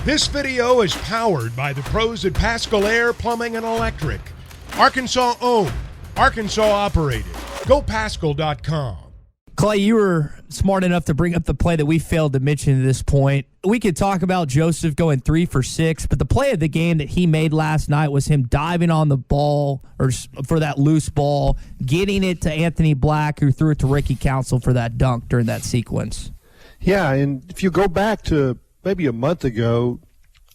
This video is powered by the pros at Pascal Air Plumbing and Electric. Arkansas owned, Arkansas operated. GoPascal.com. Clay, you were smart enough to bring up the play that we failed to mention at this point. We could talk about Joseph going 3 for 6, but the play of the game that he made last night was him diving on the ball or for that loose ball, getting it to Anthony Black, who threw it to Ricky Council for that dunk during that sequence. Yeah, and if you go back to maybe a month ago,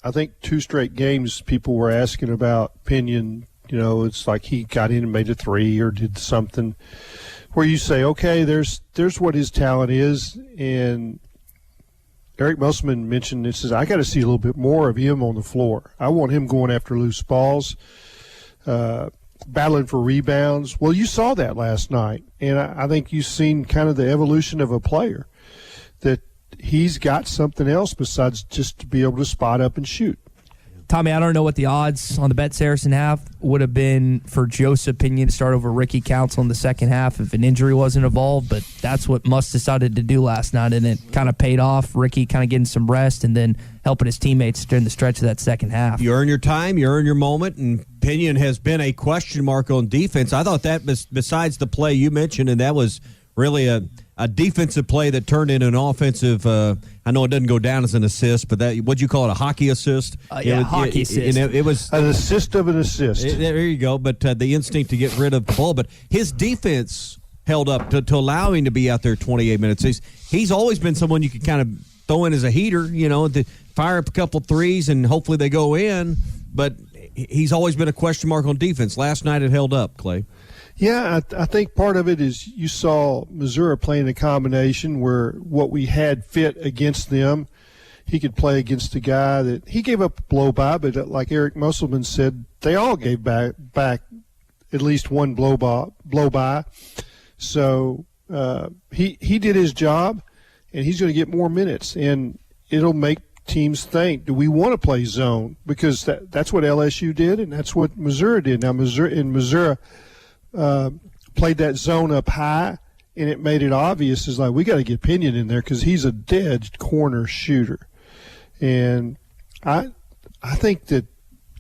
I think 2 straight games people were asking about Pinion. You know, it's like he got in and made a 3 or did something where you say, okay, there's what his talent is. And Eric Musselman mentioned this, says, I got to see a little bit more of him on the floor. I want him going after loose balls, battling for rebounds. Well, you saw that last night, and I think you've seen kind of the evolution of a player, that he's got something else besides just to be able to spot up and shoot. Tommy, I don't know what the odds on the Bet Saracen half would have been for Joseph Pinion to start over Ricky Council in the second half if an injury wasn't involved, but that's what Muss decided to do last night, and it kind of paid off. Ricky kind of getting some rest and then helping his teammates during the stretch of that second half. You earn your time, you earn your moment, and Pinion has been a question mark on defense. I thought that, besides the play you mentioned, and that was really a defensive play that turned into an offensive. I know it doesn't go down as an assist, but that, what'd you call it, a hockey assist? Hockey assist. It was an assist of an assist. There you go. But the instinct to get rid of the ball. But his defense held up to allow him to be out there 28 minutes. He's always been someone you could kind of throw in as a heater, you know, to fire up a couple threes and hopefully they go in. But he's always been a question mark on defense. Last night it held up, Clay. Yeah, I think part of it is you saw Missouri playing a combination where what we had fit against them, he could play against a guy that he gave up a blow by, but like Eric Musselman said, they all gave back at least one blow by. So he did his job, and he's going to get more minutes, and it'll make teams think, do we want to play zone? Because that's what LSU did, and that's what Missouri did. Now Missouri played that zone up high, and it made it obvious. Is like, we got to get Pinion in there because he's a dead corner shooter. And I think that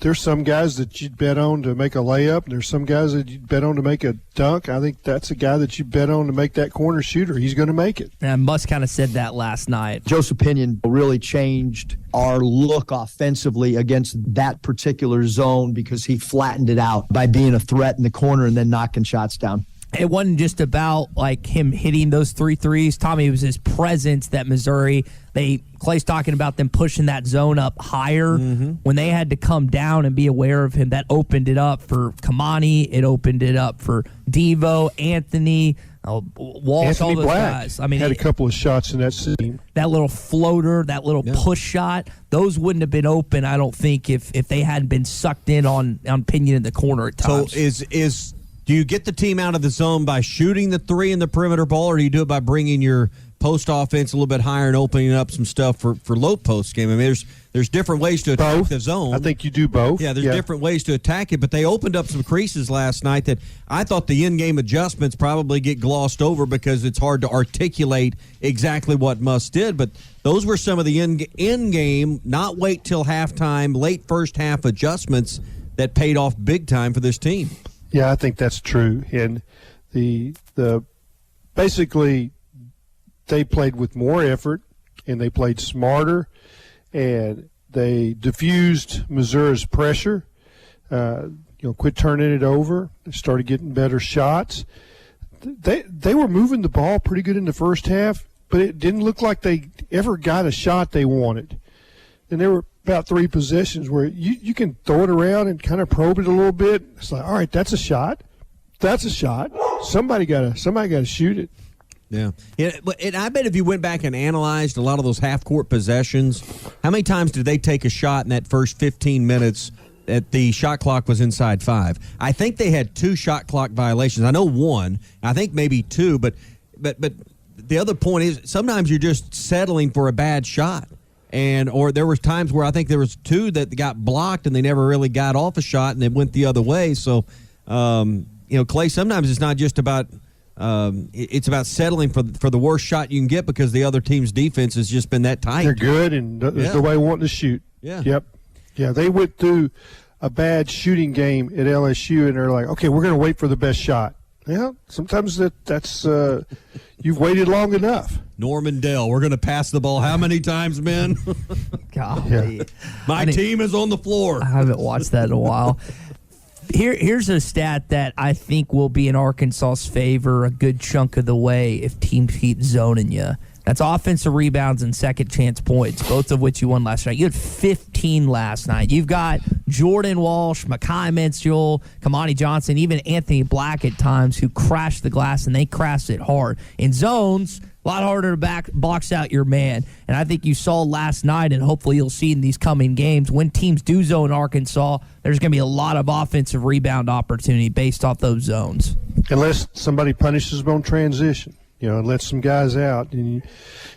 there's some guys that you'd bet on to make a layup, and there's some guys that you'd bet on to make a dunk. I think that's a guy that you bet on to make that corner shooter. He's going to make it. And Muss kind of said that last night. Joseph Pinion really changed our look offensively against that particular zone because he flattened it out by being a threat in the corner and then knocking shots down. It wasn't just about like him hitting those 3 threes. Tommy, it was his presence that Missouri, Clay's talking about them pushing that zone up higher. Mm-hmm. When they had to come down and be aware of him, that opened it up for Kamani. It opened it up for Devo, Anthony, Walsh, Anthony all those Black guys. I mean, had a couple of shots in that scene. That little floater, that little push shot, those wouldn't have been open, I don't think, if they hadn't been sucked in on Pinion in the corner at times. So do you get the team out of the zone by shooting the 3 in the perimeter ball, or do you do it by bringing your post offense a little bit higher and opening up some stuff for low post game? I mean, there's different ways to attack the zone. I think you do both. Yeah, there's different ways to attack it, but they opened up some creases last night that I thought the in-game adjustments probably get glossed over because it's hard to articulate exactly what Muss did, but those were some of the in-game, not wait till halftime, late first half adjustments that paid off big time for this team. Yeah, I think that's true. And the basically they played with more effort and they played smarter and they diffused Missouri's pressure. Quit turning it over. They started getting better shots. They were moving the ball pretty good in the first half, but it didn't look like they ever got a shot they wanted. And there were about 3 possessions where you can throw it around and kind of probe it a little bit. It's like, all right, that's a shot. That's a shot. Somebody got to shoot it. Yeah. And I bet if you went back and analyzed a lot of those half-court possessions, how many times did they take a shot in that first 15 minutes that the shot clock was inside 5? I think they had 2 shot clock violations. I know 1. I think maybe 2. But the other point is sometimes you're just settling for a bad shot. Or there was times where I think there was 2 that got blocked and they never really got off a shot and it went the other way. So, Clay, sometimes it's not just about it's about settling for the worst shot you can get because the other team's defense has just been that tight. They're good and there's nobody wanting to shoot. Yeah. Yep. Yeah, they went through a bad shooting game at LSU, and they're like, okay, we're going to wait for the best shot. Yeah, sometimes that's you've waited long enough. Norman Dell, we're going to pass the ball how many times, men? Golly. Yeah. My team is on the floor. I haven't watched that in a while. Here's a stat that I think will be in Arkansas's favor a good chunk of the way if teams keep zoning you. That's offensive rebounds and second chance points, both of which you won last night. You had 15 last night. You've got Jordan Walsh, Mekhi Mitchell, Kamani Johnson, even Anthony Black at times who crashed the glass, and they crashed it hard. In zones, a lot harder to box out your man. And I think you saw last night, and hopefully you'll see in these coming games, when teams do zone Arkansas, there's going to be a lot of offensive rebound opportunity based off those zones. Unless somebody punishes them on transition. And let some guys out. And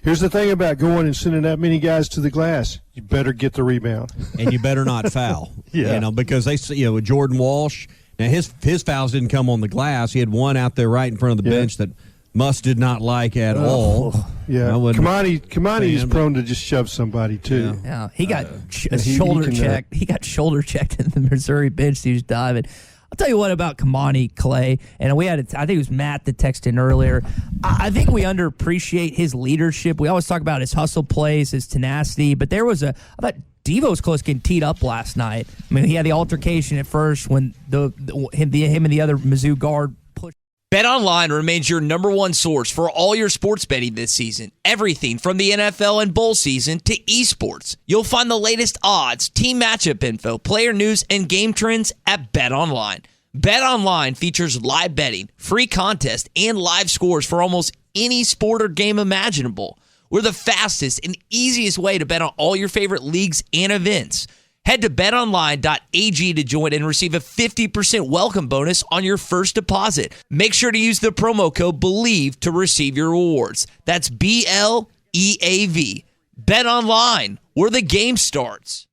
here's the thing about going and sending that many guys to the glass: you better get the rebound, and you better not foul. Yeah, because they, with Jordan Walsh. Now his fouls didn't come on the glass. He had one out there right in front of the bench that Muss did not like at all. Yeah, Kamani is prone to just shove somebody too. Yeah, he got shoulder checked. He got shoulder checked in the Missouri bench. He was diving. I'll tell you what about Kamani, Clay, and I think it was Matt that texted in earlier. I think we underappreciate his leadership. We always talk about his hustle plays, his tenacity, but I thought Devo was close getting teed up last night. I mean, he had the altercation at first when him and the other Mizzou guard pushed. BetOnline remains your number one source for all your sports betting this season. Everything from the NFL and bowl season to esports. You'll find the latest odds, team matchup info, player news, and game trends at BetOnline. BetOnline features live betting, free contests, and live scores for almost any sport or game imaginable. We're the fastest and easiest way to bet on all your favorite leagues and events. Head to betonline.ag to join and receive a 50% welcome bonus on your first deposit. Make sure to use the promo code BELIEVE to receive your rewards. That's BLEAV. Bet Online, where the game starts.